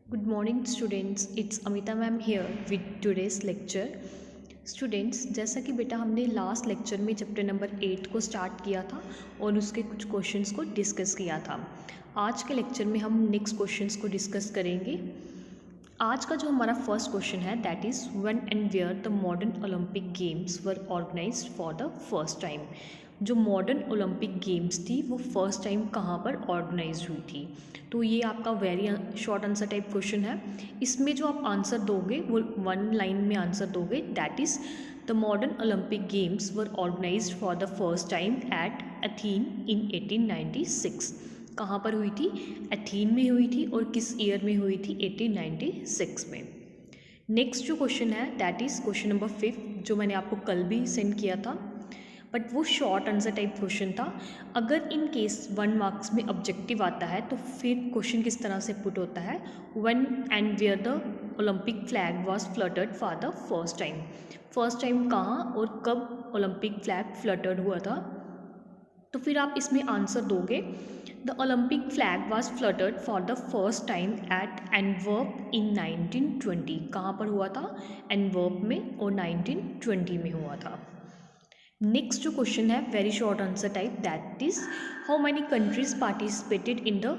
Good morning students, it's Amita ma'am here with today's lecture. Students, जैसा कि बेटा हमने लास्ट लेक्चर में चैप्टर नंबर 8 को स्टार्ट किया था और उसके कुछ क्वेश्चंस को डिस्कस किया था। आज के लेक्चर में हम नेक्स्ट क्वेश्चंस को डिस्कस करेंगे। आज का जो हमारा फर्स्ट क्वेश्चन है that is when and where the modern Olympic games were organised for the first time. जो मॉडर्न ओलंपिक गेम्स थी वो फर्स्ट टाइम कहाँ पर ऑर्गेनाइज हुई थी। तो ये आपका very short answer type question है। इसमें जो आप आंसर दोगे वो वन लाइन में आंसर दोगे, that is the modern Olympic games were organised for the first time at Athens in 1896। कहाँ पर हुई थी? एथीन में हुई थी। और किस ईयर में हुई थी? 1896 में। नेक्स्ट जो क्वेश्चन है दैट इज़ क्वेश्चन नंबर 5, जो मैंने आपको कल भी सेंड किया था, बट वो शॉर्ट आंसर टाइप क्वेश्चन था। अगर इन केस 1 मार्क्स में ऑब्जेक्टिव आता है तो फिर क्वेश्चन किस तरह से पुट होता है? When and where the Olympic flag was fluttered for the first time. First time कहाँ और कब ओलंपिक फ्लैग फ्लटर्ड हुआ था? तो फिर आप इसमें आंसर दोगे, the Olympic flag was fluttered for the first time at Antwerp in 1920। कहाँ पर हुआ था? एंटवर्प में, और 1920 में हुआ था। नेक्स्ट जो क्वेश्चन है very short answer type, that is how many countries participated in the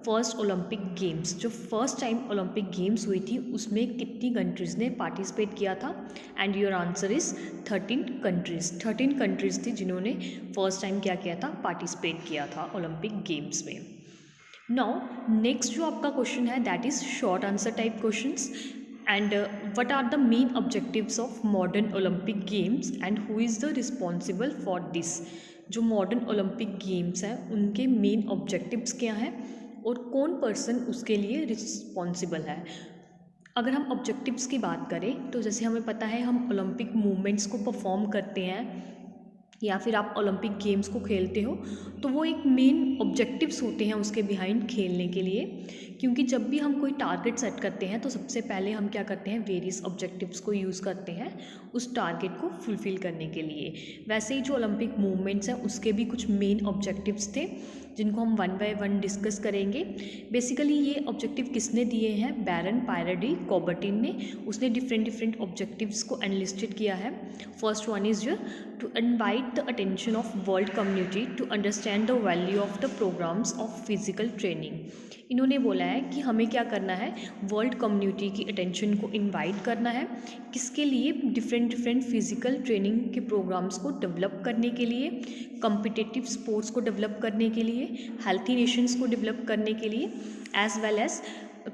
first Olympic games. जो फर्स्ट टाइम ओलंपिक गेम्स हुई थी उसमें कितनी कंट्रीज़ ने पार्टिसिपेट किया था? And your answer is 13 countries. 13 countries थी जिन्होंने फर्स्ट टाइम क्या किया था? पार्टिसिपेट किया था ओलंपिक गेम्स में। नाउ नेक्स्ट जो आपका क्वेश्चन है that is short answer type questions. And what are the main objectives of modern Olympic Games and who is the responsible for this? जो मॉडर्न ओलंपिक गेम्स हैं उनके main objectives क्या हैं और कौन पर्सन उसके लिए रिस्पॉन्सिबल है। अगर हम ऑब्जेक्टिव्स की बात करें तो जैसे हमें पता है हम ओलंपिक मूवमेंट्स को परफॉर्म करते हैं या फिर आप ओलंपिक गेम्स को खेलते हो तो वो एक मेन ऑब्जेक्टिव्स होते हैं उसके बिहाइंड खेलने के लिए। क्योंकि जब भी हम कोई टारगेट सेट करते हैं तो सबसे पहले हम क्या करते हैं? वेरियस ऑब्जेक्टिव्स को यूज़ करते हैं उस टारगेट को फुलफ़िल करने के लिए। वैसे ही जो ओलंपिक मूवमेंट्स हैं उसके भी कुछ मेन ऑब्जेक्टिव्स थे जिनको हम वन बाय वन डिस्कस करेंगे। बेसिकली ये ऑब्जेक्टिव किसने दिए हैं? बैरन पायरेडी कॉबर्टिन ने। उसने डिफरेंट ऑब्जेक्टिव्स को एनलिस्टेड किया है। First one is to invite the attention of world community to understand the value of the programmes of physical training. इन्होंने बोला है कि हमें क्या करना है? वर्ल्ड कम्युनिटी की अटेंशन को इनवाइट करना है। किसके लिए? डिफरेंट फिजिकल ट्रेनिंग के प्रोग्राम्स को डेवलप करने के लिए, कम्पिटिटिव स्पोर्ट्स को डेवलप करने के लिए, हेल्थी नेशंस को डेवलप करने के लिए, एज वेल एज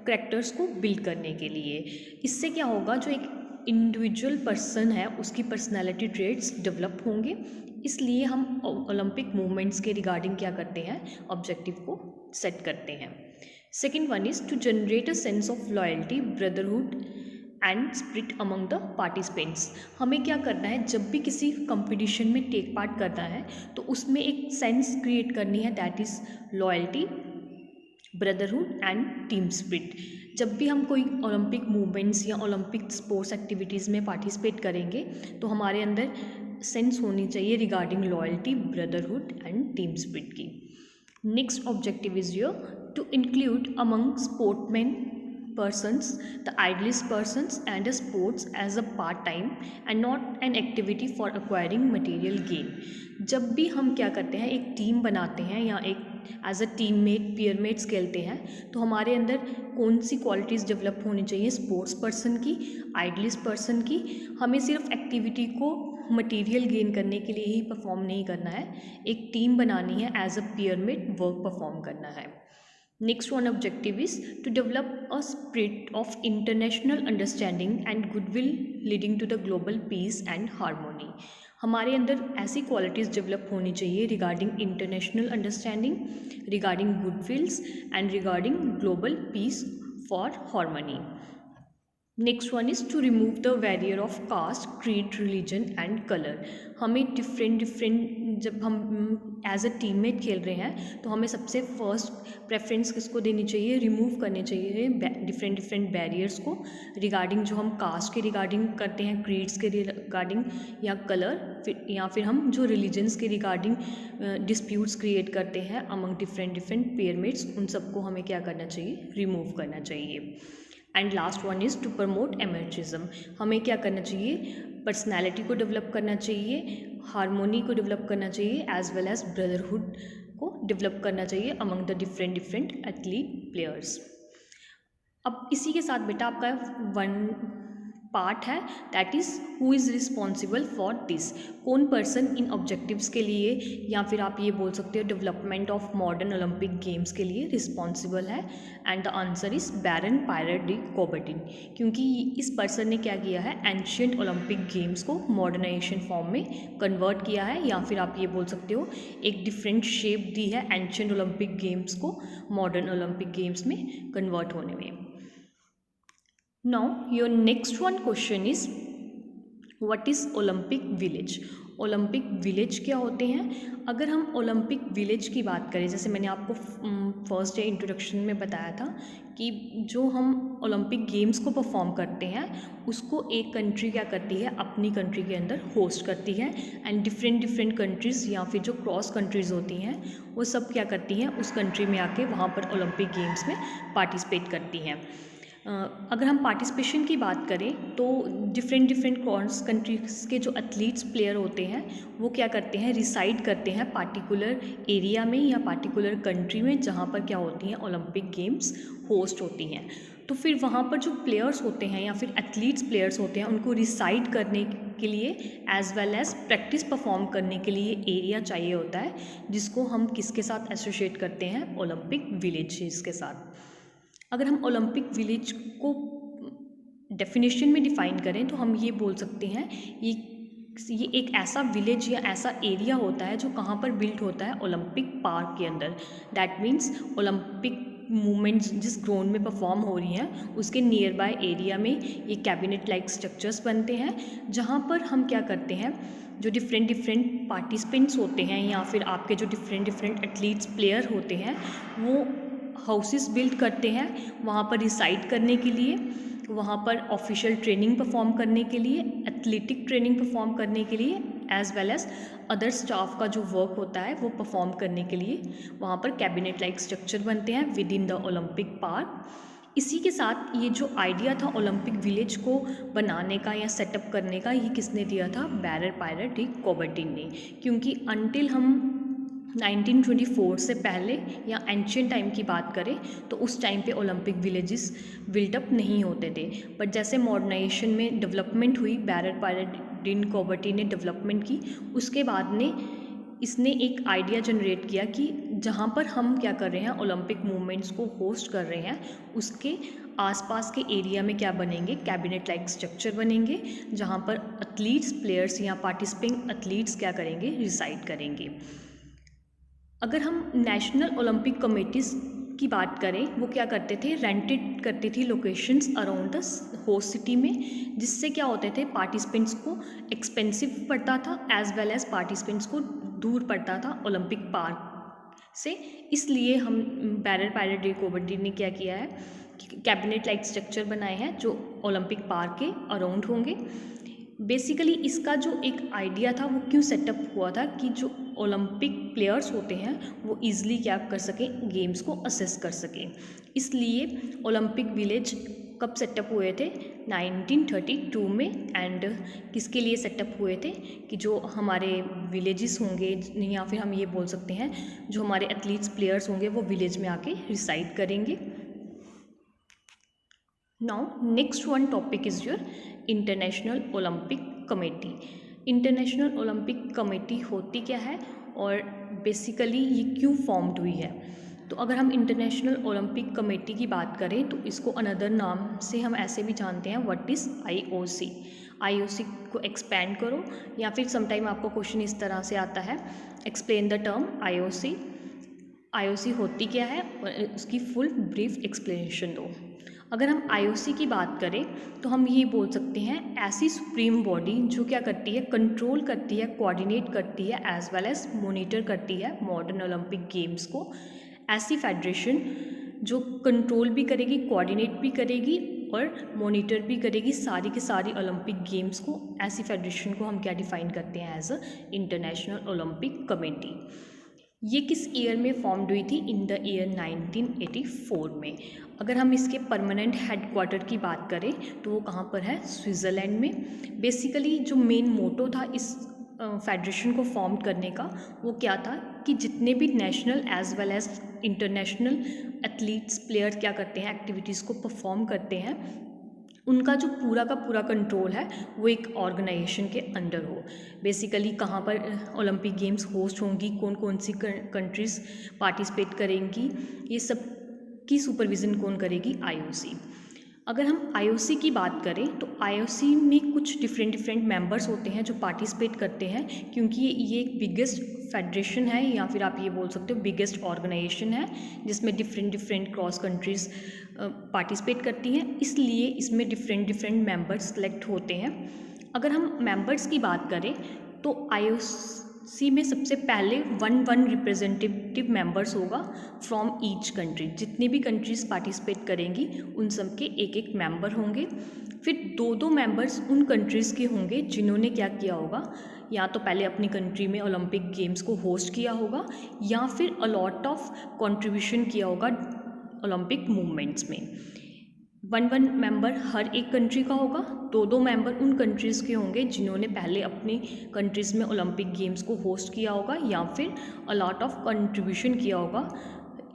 करैक्टर्स को बिल्ड करने के लिए। इससे क्या होगा? जो एक इंडिविजुअल पर्सन है उसकी पर्सनैलिटी ट्रेट्स डेवलप होंगे। इसलिए हम ओलंपिक मूवमेंट्स के रिगार्डिंग क्या करते हैं? ऑब्जेक्टिव को सेट करते हैं। Second one is to generate a sense of loyalty, brotherhood and spirit among the participants. हमें क्या करना है? जब भी किसी कंपटीशन में टेक पार्ट करना है तो उसमें एक सेंस क्रिएट करनी है, that is loyalty, brotherhood and team spirit. जब भी हम कोई ओलंपिक मूवमेंट्स या ओलंपिक स्पोर्ट्स एक्टिविटीज़ में पार्टिसिपेट करेंगे तो हमारे अंदर सेंस होनी चाहिए regarding loyalty, brotherhood and team spirit की। Next objective is your to include among sportsman persons the idealist persons and the sports as a part time and not an activity for acquiring material gain। जब भी हम क्या करते हैं? एक team बनाते हैं या एक एज अ टीममेट पीयरमेट्स खेलते हैं तो हमारे अंदर कौन सी क्वालिटीज़ डेवलप होनी चाहिए? स्पोर्ट्स पर्सन की, आइडलिस्ट पर्सन की। हमें सिर्फ एक्टिविटी को मटेरियल गेन करने के लिए ही परफॉर्म नहीं करना है, एक टीम बनानी है, एज अ पीयरमेट वर्क परफॉर्म करना है। Next one objective is to develop a spirit of international understanding and goodwill leading to the global peace and harmony। हमारे अंदर ऐसी क्वालिटीज़ डेवलप होनी चाहिए regarding international understanding, regarding goodwills and regarding global peace for harmony. Next one is to remove the barrier of caste, creed, religion and colour. हमें different जब हम as a teammate खेल रहे हैं तो हमें सबसे फर्स्ट प्रेफरेंस किसको देनी चाहिए, रिमूव करनी चाहिए डिफरेंट बैरियर्स को रिगार्डिंग, जो हम कास्ट के रिगार्डिंग करते हैं, क्रीड्स के रिगार्डिंग या कलर, या फिर हम जो रिलीजन्स के रिगार्डिंग डिस्प्यूट्स क्रिएट करते हैं अमंग डिफरेंट पेयरमेट्स, उन सबको हमें क्या करना चाहिए, रिमूव करना चाहिए। And last one is to promote amateurism. हमें क्या करना चाहिए, पर्सनैलिटी को डेवलप करना चाहिए, हारमोनी को डेवलप करना चाहिए, एज वेल एज ब्रदरहुड को डेवलप करना चाहिए among the different athlete players. अब इसी के साथ बेटा आपका वन पार्ट है, that is who is responsible for this. कौन पर्सन इन ऑब्जेक्टिव्स के लिए, या फिर आप ये बोल सकते हो development of modern Olympic games के लिए रिस्पॉन्सिबल है। And the answer is Baron Pierre de Coubertin, क्योंकि इस पर्सन ने क्या किया है, एंशियंट ओलंपिक गेम्स को मॉडर्नाइजेशन फॉर्म में कन्वर्ट किया है, या फिर आप ये बोल सकते हो एक डिफरेंट शेप दी है एंशियंट ओलंपिक गेम्स को मॉडर्न ओलंपिक गेम्स में कन्वर्ट होने में। Now your next one question is what is Olympic village? Olympic village क्या होते हैं? अगर हम ओलंपिक विलेज की बात करें, जैसे मैंने आपको फर्स्ट डे इंट्रोडक्शन में बताया था कि जो हम ओलंपिक गेम्स को परफॉर्म करते हैं उसको एक कंट्री क्या करती है, अपनी कंट्री के अंदर होस्ट करती है, एंड डिफरेंट कंट्रीज़ या फिर जो क्रॉस कंट्रीज़ होती हैं वो सब क्या करती हैं, उस कंट्री में आके वहाँ पर ओलंपिक गेम्स में पार्टिसिपेट करती हैं। अगर हम पार्टिसिपेशन की बात करें तो डिफरेंट क्रॉस कंट्रीज़ के जो एथलीट्स प्लेयर होते हैं वो क्या करते हैं, रिसाइड करते हैं पार्टिकुलर एरिया में या पार्टिकुलर कंट्री में जहाँ पर क्या होती हैं, ओलंपिक गेम्स होस्ट होती हैं। तो फिर वहाँ पर जो प्लेयर्स होते हैं या फिर एथलीट्स प्लेयर्स होते हैं उनको रिसाइड करने के लिए as well as practice perform करने के लिए एरिया चाहिए होता है, जिसको हम किसके साथ एसोसिएट करते हैं, ओलंपिक विलेजेस के साथ। अगर हम ओलंपिक विलेज को डेफिनेशन में डिफ़ाइन करें तो हम ये बोल सकते हैं ये एक ऐसा विलेज या ऐसा एरिया होता है जो कहाँ पर बिल्ट होता है, ओलंपिक पार्क के अंदर। दैट मीन्स ओलंपिक मूवमेंट्स जिस ग्राउंड में परफॉर्म हो रही हैं उसके नियर बाय एरिया में ये कैबिनेट लाइक स्ट्रक्चर्स बनते हैं, जहाँ पर हम क्या करते हैं, जो डिफरेंट पार्टिसिपेंट्स होते हैं या फिर आपके जो डिफरेंट एथलीट्स प्लेयर होते हैं वो हाउसेस बिल्ड करते हैं वहाँ पर रिसाइड करने के लिए, वहाँ पर ऑफिशियल ट्रेनिंग परफॉर्म करने के लिए, एथलेटिक ट्रेनिंग परफॉर्म करने के लिए, as well as other staff का जो वर्क होता है वो परफॉर्म करने के लिए वहाँ पर कैबिनेट लाइक स्ट्रक्चर बनते हैं with in the Olympic park. इसी के साथ ये जो आइडिया था ओलंपिक विलेज को बनाने का या सेटअप करने का, ये किसने दिया था, बैरन पायरे डी कूबर्टिन ने। क्योंकि अनटिल हम 1924 से पहले या एंशियंट टाइम की बात करें तो उस टाइम पे ओलंपिक विलेजेस बिल्टअप नहीं होते थे, बट जैसे मॉडर्नाइजेशन में डेवलपमेंट हुई, बैरन पायरे डी कूबर्टिन ने डेवलपमेंट की, उसके बाद इसने एक आइडिया जनरेट किया कि जहाँ पर हम क्या कर रहे हैं, ओलंपिक मूवमेंट्स को होस्ट कर रहे हैं, उसके आसपास के एरिया में क्या बनेंगे, कैबिनेट लाइक स्ट्रक्चर बनेंगे, जहाँ पर एथलीट्स प्लेयर्स या पार्टिसिपेंट एथलीट्स क्या करेंगे, रिसाइड करेंगे। अगर हम नेशनल ओलंपिक कमेटीज़ की बात करें, वो क्या करते थे, रेंटेड करती थी locations around the host city में, जिससे क्या होते थे, पार्टिसिपेंट्स को एक्सपेंसिव पड़ता था एज वेल एज पार्टिसिपेंट्स को दूर पड़ता था ओलंपिक पार्क से। इसलिए हम बैरन पायरे डी कूबर्टिन ने क्या किया है, कैबिनेट लाइक स्ट्रक्चर बनाए हैं जो ओलंपिक पार्क के अराउंड होंगे। बेसिकली इसका जो एक आइडिया था वो क्यों सेटअप हुआ था कि जो ओलंपिक प्लेयर्स होते हैं वो इजीली क्या कर सकें, गेम्स को असेस कर सकें। इसलिए ओलंपिक विलेज कब सेटअप हुए थे, 1932 में। एंड किसके लिए सेटअप हुए थे कि जो हमारे विलेजेस होंगे, या फिर हम ये बोल सकते हैं जो हमारे एथलीट्स प्लेयर्स होंगे वो विलेज में आके रिसाइड करेंगे। Now next one topic is your international Olympic committee. International Olympic committee होती क्या है और बेसिकली ये क्यों फॉर्म्ड हुई है। तो अगर हम इंटरनेशनल ओलंपिक कमेटी की बात करें तो इसको अनदर नाम से हम ऐसे भी जानते हैं, व्हाट इज़ IOC। IOC को एक्सपैंड करो, या फिर समटाइम आपको क्वेश्चन इस तरह से आता है, एक्सप्लेन द टर्म IOC होती क्या है और उसकी फुल ब्रीफ एक्सप्लेनेशन दो। अगर हम आईओसी की बात करें तो हम ये बोल सकते हैं ऐसी सुप्रीम बॉडी जो क्या करती है, कंट्रोल करती है, कोऑर्डिनेट करती है, एज वेल एज मॉनिटर करती है मॉडर्न ओलंपिक गेम्स को। ऐसी फेडरेशन जो कंट्रोल भी करेगी, कोऑर्डिनेट भी करेगी और मॉनिटर भी करेगी सारी की सारी ओलंपिक गेम्स को, ऐसी फेडरेशन को हम क्या डिफाइन करते हैं, as a international Olympic committee. ये किस ईयर में फॉर्म्ड हुई थी? इन द ईयर 1984 में। अगर हम इसके परमानेंट हेडक्वार्टर की बात करें तो वो कहाँ पर है? स्विट्ज़रलैंड में। बेसिकली जो मेन मोटो था इस फेडरेशन को फॉर्म करने का वो क्या था कि जितने भी national as well as international athletes, players क्या करते हैं, एक्टिविटीज़ को परफॉर्म करते हैं, उनका जो पूरा का पूरा कंट्रोल है वो एक ऑर्गेनाइजेशन के अंडर हो। बेसिकली कहाँ पर ओलंपिक गेम्स होस्ट होंगी, कौन कौन सी कंट्रीज़ पार्टिसिपेट करेंगी, ये सब की सुपरविज़न कौन करेगी? आईओसी। अगर हम आईओसी की बात करें तो आईओसी में कुछ डिफरेंट मेंबर्स होते हैं जो पार्टिसिपेट करते हैं, क्योंकि ये एक बिगेस्ट फेडरेशन है या फिर आप ये बोल सकते हो बिगेस्ट ऑर्गेनाइजेशन है जिसमें डिफरेंट क्रॉस कंट्रीज़ पार्टिसिपेट करती हैं, इसलिए इसमें डिफरेंट मेंबर्स सेलेक्ट होते हैं। अगर हम मेंबर्स की बात करें तो आईओसी में सबसे पहले वन रिप्रेजेंटेटिव मेंबर्स होगा फ्रॉम ईच कंट्री। जितनी भी कंट्रीज़ पार्टिसिपेट करेंगी उन सब के एक मेंबर होंगे। फिर दो मेंबर्स उन कंट्रीज़ के होंगे जिन्होंने क्या किया होगा, या तो पहले अपनी कंट्री में ओलंपिक गेम्स को होस्ट किया होगा या फिर अलॉट ऑफ कंट्रीब्यूशन किया होगा ओलंपिक मूवमेंट्स में। वन मेंबर हर एक कंट्री का होगा, दो मेंबर उन कंट्रीज़ के होंगे जिन्होंने पहले अपनी कंट्रीज़ में ओलंपिक गेम्स को होस्ट किया होगा या फिर अलॉट ऑफ कंट्रीब्यूशन किया होगा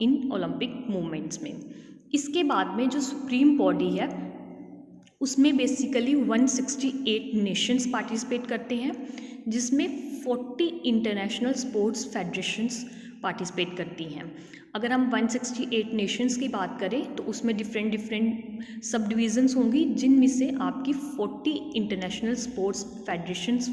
इन ओलंपिक मूवमेंट्स में। इसके बाद में जो सुप्रीम बॉडी है उसमें बेसिकली 168 नेशंस पार्टिसिपेट करते हैं, जिसमें 40 इंटरनेशनल स्पोर्ट्स फेडरेशंस पार्टिसिपेट करती हैं। अगर हम 168 नेशंस की बात करें तो उसमें डिफरेंट सब डिविजन्स होंगी, जिनमें से आपकी 40 इंटरनेशनल स्पोर्ट्स फेडरेशंस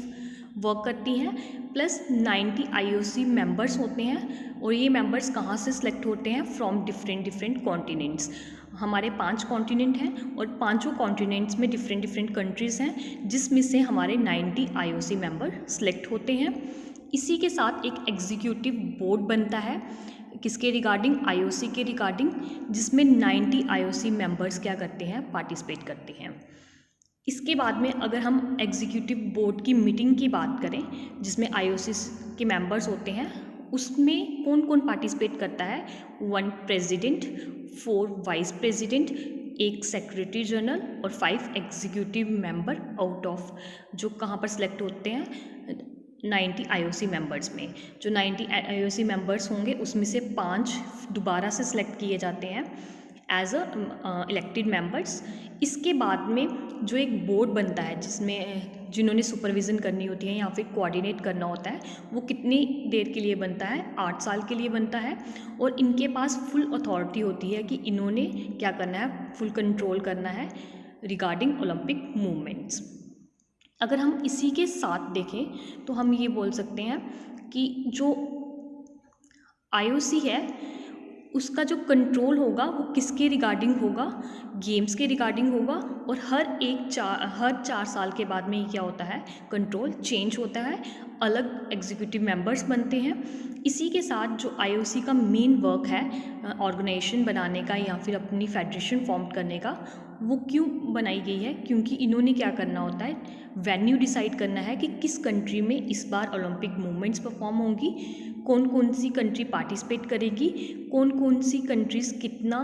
वर्क करती हैं, प्लस 90 आईओसी मेंबर्स होते हैं। और ये मेंबर्स कहाँ से सिलेक्ट होते हैं? From different continents. हमारे 5 कॉन्टिनेंट हैं और पांचों कॉन्टिनेंट्स में डिफरेंट कंट्रीज़ हैं, जिसमें से हमारे 90 आईओसी मेंबर सेलेक्ट होते हैं। इसी के साथ एक एग्जीक्यूटिव बोर्ड बनता है, किसके रिगार्डिंग? आईओसी के रिगार्डिंग, जिसमें 90 आईओसी मेंबर्स क्या करते हैं? पार्टिसिपेट करते हैं। इसके बाद में अगर हम एग्जीक्यूटिव बोर्ड की मीटिंग की बात करें जिसमें आईओसी के मेंबर्स होते हैं, उसमें कौन कौन पार्टिसिपेट करता है? 1 president, 4 vice president, 1 secretary general और 5 एग्जीक्यूटिव मेंबर आउट ऑफ जो कहाँ पर सिलेक्ट होते हैं 90 आईओसी मेंबर्स में। जो 90 आईओसी मेंबर्स होंगे उसमें से 5 दोबारा से सिलेक्ट किए जाते हैं एज अ इलेक्टेड मेंबर्स। इसके बाद में जो एक बोर्ड बनता है जिन्होंने सुपरविज़न करनी होती है या फिर कोऑर्डिनेट करना होता है, वो कितनी देर के लिए बनता है? 8 साल के लिए बनता है। और इनके पास फुल अथॉरिटी होती है कि इन्होंने क्या करना है? फुल कंट्रोल करना है रिगार्डिंग ओलंपिक मूवमेंट्स। अगर हम इसी के साथ देखें तो हम ये बोल सकते हैं कि जो आईओसी है उसका जो कंट्रोल होगा वो किसके रिगार्डिंग होगा? गेम्स के रिगार्डिंग होगा। और हर 4 साल के बाद में क्या होता है? कंट्रोल चेंज होता है, अलग एग्जीक्यूटिव मेंबर्स बनते हैं। इसी के साथ जो आईओसी का मेन वर्क है ऑर्गेनाइजेशन बनाने का या फिर अपनी फेडरेशन फॉर्म करने का, वो क्यों बनाई गई है? क्योंकि इन्होंने क्या करना होता है? वेन्यू डिसाइड करना है कि किस कंट्री में इस बार ओलंपिक मूवमेंट्स परफॉर्म होंगी, कौन कौन सी कंट्री पार्टिसिपेट करेगी, कौन कौन सी कंट्रीज़ कितना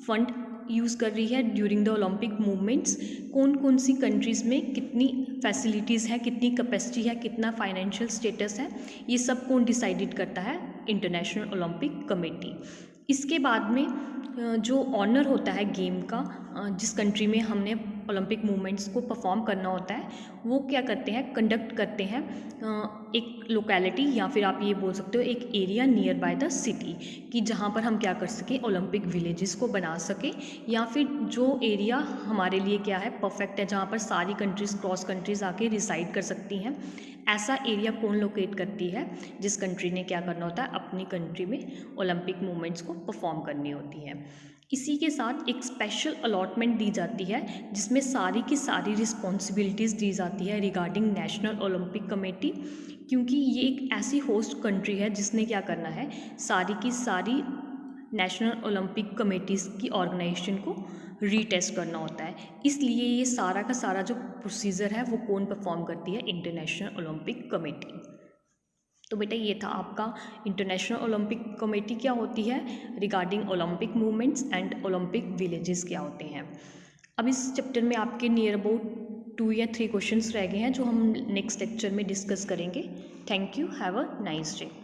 फंड यूज़ कर रही है ड्यूरिंग द ओलंपिक मूवमेंट्स, कौन कौन सी कंट्रीज़ में कितनी फैसिलिटीज़ है, कितनी कैपेसिटी है, कितना फाइनेंशियल स्टेटस है, ये सब कौन डिसाइडेड करता है? International Olympic committee. इसके बाद में जो ऑनर होता है गेम का, जिस कंट्री में हमने ओलंपिक मूवमेंट्स को परफॉर्म करना होता है, वो क्या करते हैं? कंडक्ट करते हैं एक लोकेलिटी या फिर आप ये बोल सकते हो एक area near by the city, कि जहाँ पर हम क्या कर सकें? ओलंपिक विलेजेस को बना सकें, या फिर जो एरिया हमारे लिए क्या है? परफेक्ट है, जहाँ पर सारी कंट्रीज़ क्रॉस कंट्रीज़ आके रिसाइड कर सकती हैं। ऐसा एरिया कौन लोकेट करती है? जिस कंट्री ने क्या करना होता है? अपनी कंट्री में ओलंपिक मूवमेंट्स को परफॉर्म करनी होती है। इसी के साथ एक स्पेशल अलॉटमेंट दी जाती है जिसमें सारी की सारी रिस्पॉन्सिबिलिटीज़ दी जाती है रिगार्डिंग नेशनल ओलंपिक कमेटी, क्योंकि ये एक ऐसी होस्ट कंट्री है जिसने क्या करना है, सारी की सारी नेशनल ओलंपिक कमेटीज़ की ऑर्गेनाइजेशन को रीटेस्ट करना होता है। इसलिए ये सारा का सारा जो प्रोसीजर है वो कौन परफॉर्म करती है, इंटरनेशनल ओलंपिक कमेटी। तो बेटा ये था आपका इंटरनेशनल ओलंपिक कमेटी क्या होती है, regarding Olympic movements and Olympic villages क्या होते हैं। अब इस चैप्टर में आपके नियर अबाउट 2 या 3 क्वेश्चंस रह गए हैं जो हम नेक्स्ट लेक्चर में डिस्कस करेंगे। Thank you, have a nice day.